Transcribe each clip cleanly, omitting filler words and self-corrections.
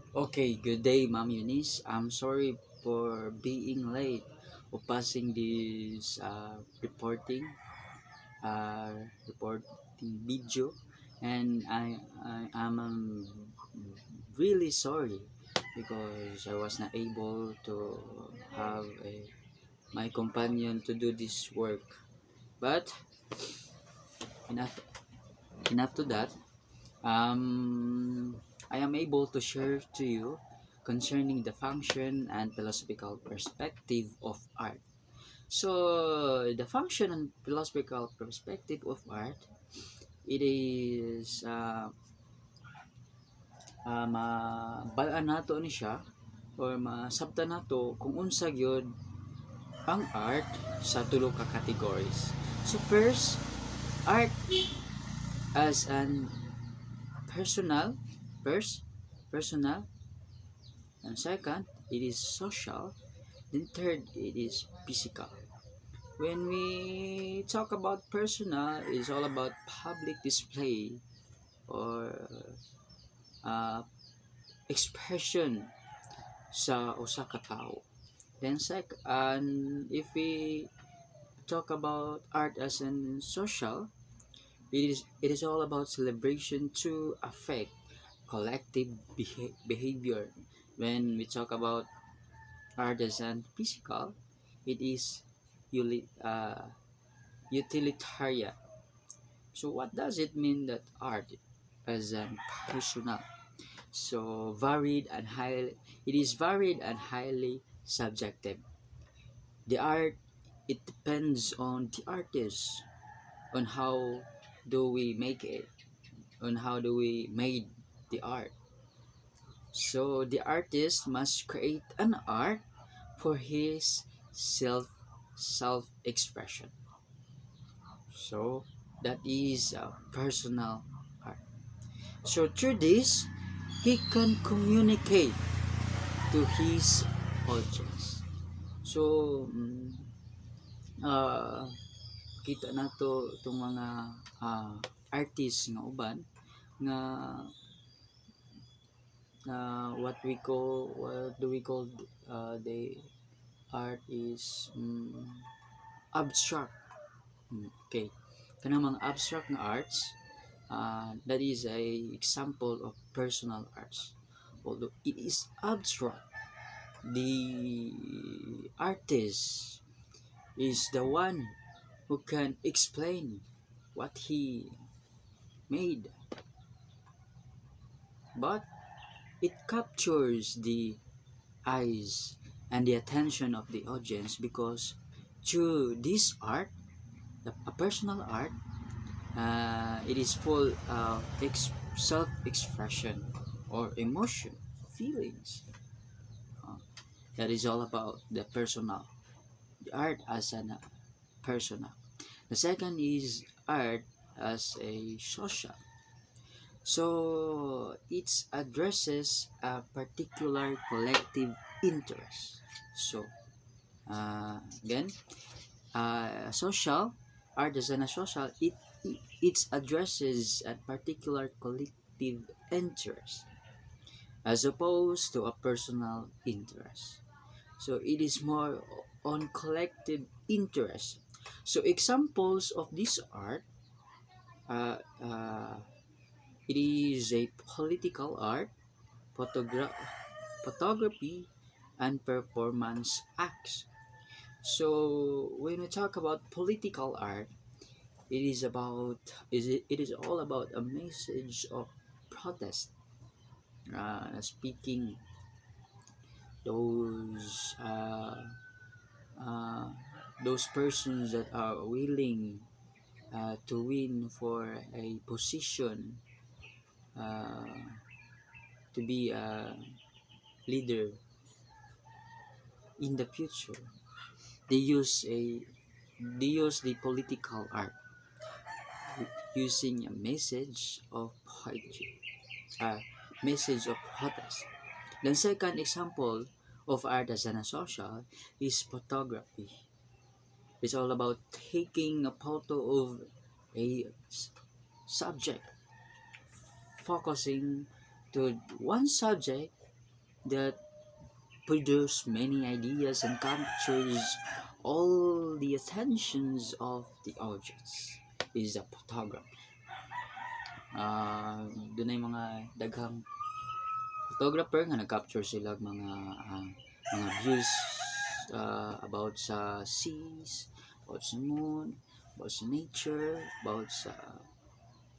Okay, good day, Ma'am Eunice. I'm sorry for being late or passing this reporting video, and I am really sorry because I was not able to have my companion to do this work. But enough enough to that. Um, I am able to share to you concerning the function and philosophical perspective of art. So, the function and philosophical perspective of art, it is balaan nato ni siya or masabtan nato kung unsa gyud ang art sa tulo ka categories. So first, art as an personal, first, personal, and second, it is social. Then third, it is physical. When we talk about personal, it's all about public display or uh, expression sa usa ka tawo. Then second, if we talk about art as an social, it is all about celebration to affect collective behavior. When we talk about art as an physical, it is utilitarian. So what does it mean that art as an personal? So it is varied and highly subjective. The art, it depends on the artist, on how do we make it, on how do we made the art. So the artist must create an art for his self expression. So that is a personal art. So through this, he can communicate to his audience. So uh, kita nato itong mga artist nga uban nga what do we call the art is abstract. Okay, kanang mga abstract nga arts, that is a example of personal arts. Although it is abstract, the artist is the one who can explain what he made, but it captures the eyes and the attention of the audience because through this art, a personal art, it is full of self-expression or emotion, feelings. Uh, that is all about the personal, the art as an personal. The second is art as a social. So it addresses a particular collective interest. So again, social art as a social, it addresses a particular collective interest as opposed to a personal interest. So it is more on collective interest. So examples of this art, uh, uh, it is a political art, photogra- photography, and performance acts. So when we talk about political art, it is all about a message of protest, speaking those uh, those persons that are willing to win for a position, uh, to be a leader in the future. They use a they use the political art using a uh, message of protest. The second example of art as an social is photography. It's all about taking a photo of a subject, focusing to one subject that produce many ideas and captures all the attentions of the audience is a photography. Doon ay mga daghang photographer nga nag-capture sila mga views about sa seas, about sa moon, about sa nature, about sa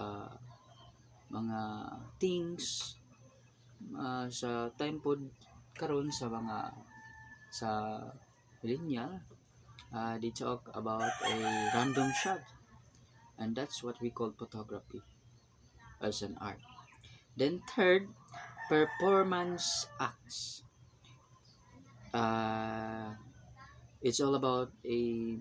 uh, mga things sa time pod karon sa mga sa linya. They talk about a random shot, and that's what we call photography as an art. Then third, performance acts. Uh, it's all about a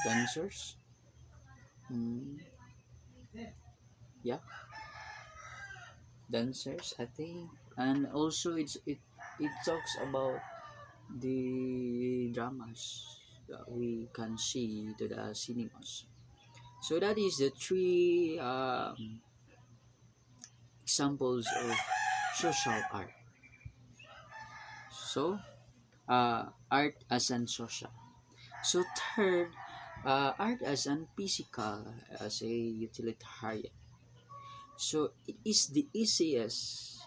dancers. Mm, yeah, dancers, I think, and also it talks about the dramas that we can see to the cinemas. So that is the three examples of social art. So art as an social. So third, art as an physical, as a utilitarian. So it is the easiest.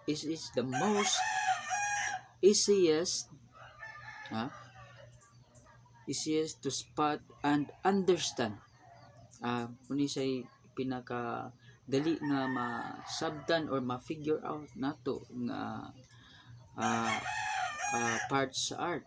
It is the most easiest, uh, easiest to spot and understand. Kung say pinaka dali nga ma-sabtan or ma-figure out nato nga uh, parts sa art.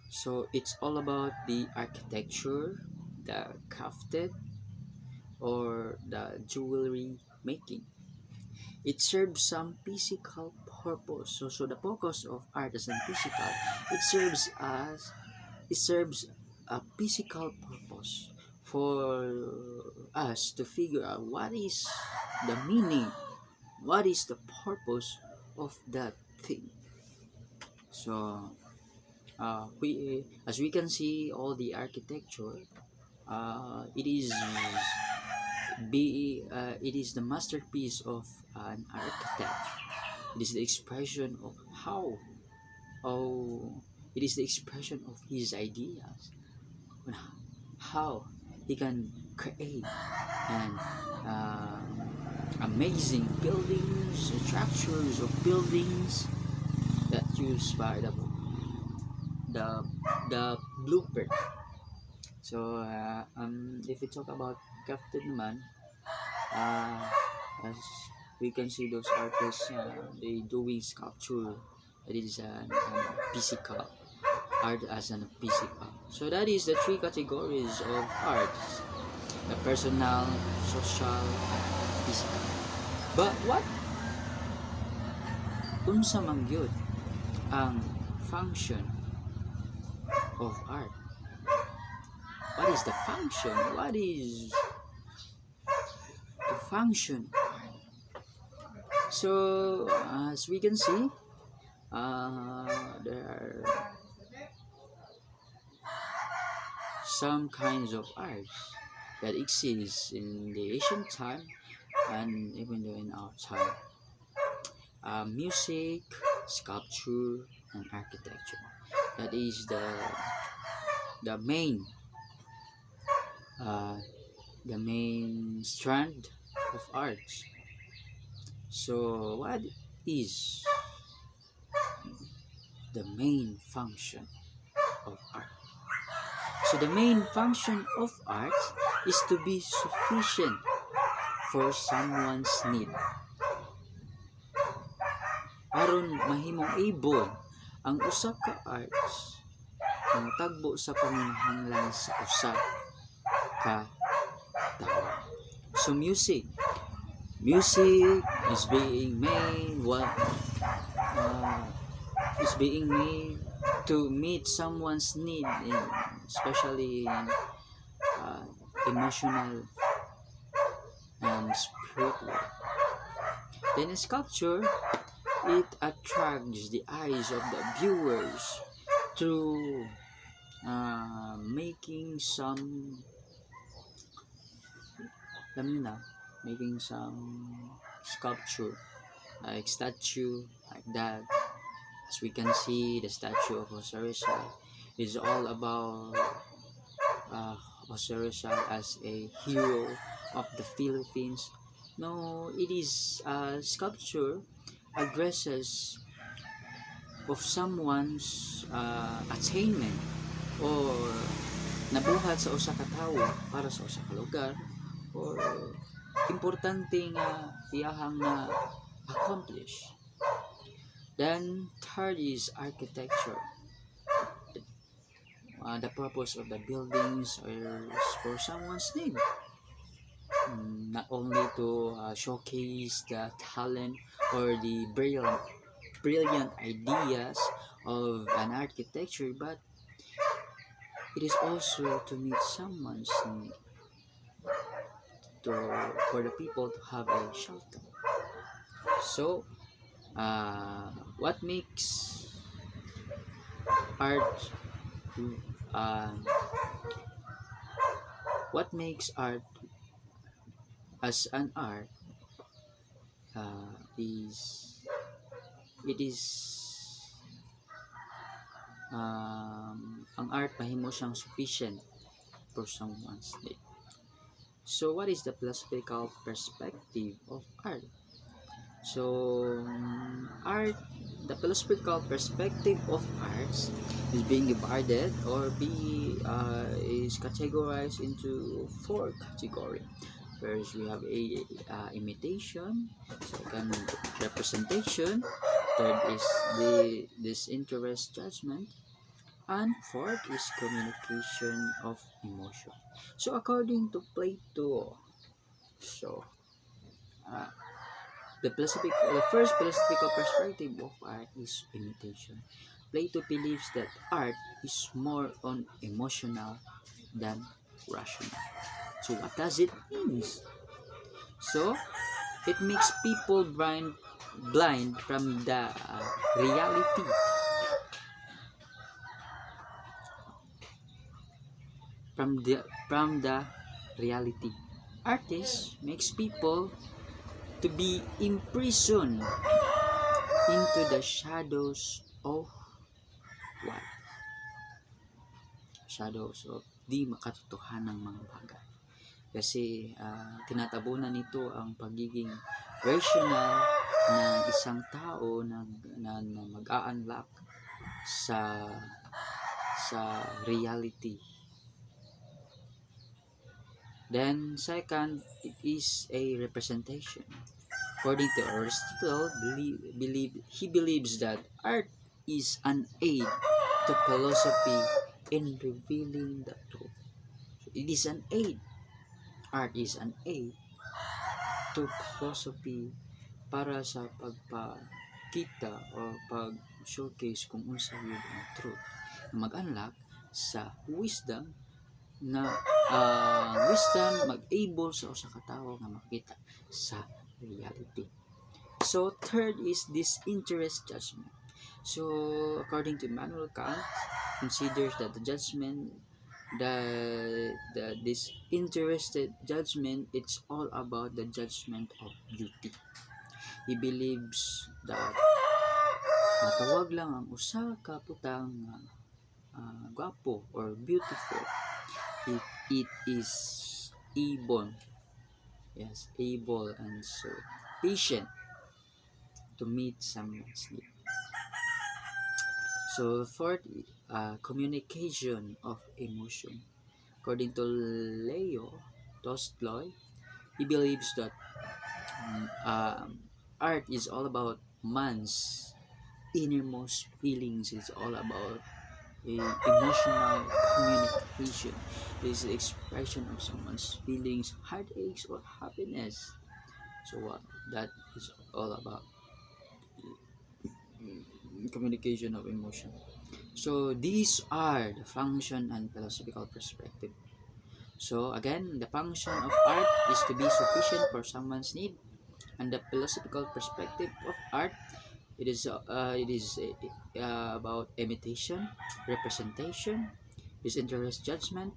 So it's all about the architecture, the crafted, or the jewelry making. It serves some physical purpose. So the focus of art as a physical, it serves a physical purpose for us to figure out what is the meaning, what is the purpose of that thing. So we as we can see all the architecture, it is the masterpiece of an architect. It is the expression of how it is the expression of his ideas on how he can create an amazing buildings, structures of buildings that used by the the blueprint. So if we talk about crafted naman, as we can see those artists, they doing sculpture. That is an physical art as an physical. So that is the three categories of arts: the personal, social, and physical. But what unsa man gyud ang function of art? What is the function? What is the function of art? So as we can see, there are some kinds of arts that exist in the ancient time and even though in our time. Music, sculpture, and architecture. That is the main uh, the main strand of arts. So what is the main function of art? So the main function of art is to be sufficient for someone's need. Aron mahimong able ang usa ka arts ang tagbo sa panginahanglan sa usa ka tao. So music is being made is being made to meet someone's need, especially in emotional and spiritual. Then in sculpture, it attracts the eyes of the viewers through making some making some sculpture like statue like that. As we can see, the statue of Jose Rizal is all about uh, Jose Rizal as a hero of the Philippines. No, it is a sculpture addresses of someone's attainment or nabuhat sa usa ka tawo para sa usa ka lugar or importante nga iyahang na accomplish. Then third is architecture. The purpose of the buildings is for someone's need. Not only to showcase the talent or the brilliant ideas of an architecture, but it is also to meet someone's need, to for the people to have a shelter. So, what makes art? Um, what makes art as an art is it is ang art mahimo siyang sufficient for someone's need. So what is the philosophical perspective of art? So the philosophical perspective of arts is being divided or is categorized into 4 categories. First, we have a imitation. Second, representation. Third is the disinterest judgment. And fourth is communication of emotion. So according to Plato, so uh, the first philosophical perspective of art is imitation. Plato believes that art is more on emotional than rational. So what does it mean? So it makes people blind from the reality. From the reality. Artist makes people to be imprisoned into the shadows of what? Shadows of di makatotohanang mga bagay. Kasi tinatabunan nito ang pagiging rational ng isang tao na mag-a-unlock sa reality. Then second, it is a representation. According to Aristotle, he believes that art is an aid to philosophy in revealing the truth. So it is an aid. Art is an aid to philosophy para sa pagpakita o pag-showcase kung unsa yun ang truth. Mag-unlock sa wisdom na mag-able sa usa ka tawo nga makita sa reality. So third is disinterest judgment. So according to Immanuel Kant, considers that the judgment disinterested judgment, it's all about the judgment of beauty. He believes that matawag lang ang usa ka putang gwapo or beautiful if it is able and so patient to meet someone's need. So fourth, communication of emotion. According to Leo Tolstoy, he believes that art is all about man's innermost feelings. It's all about emotional communication. It is the expression of someone's feelings, heartaches, or happiness. So what that is all about, communication of emotion. So these are the function and philosophical perspective. So again, the function of art is to be sufficient for someone's need, and the philosophical perspective of art, it is about imitation, representation, disinterest judgment,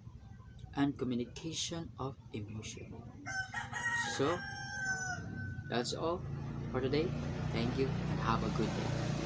and communication of emotion. So That's all for today. Thank you and have a good day.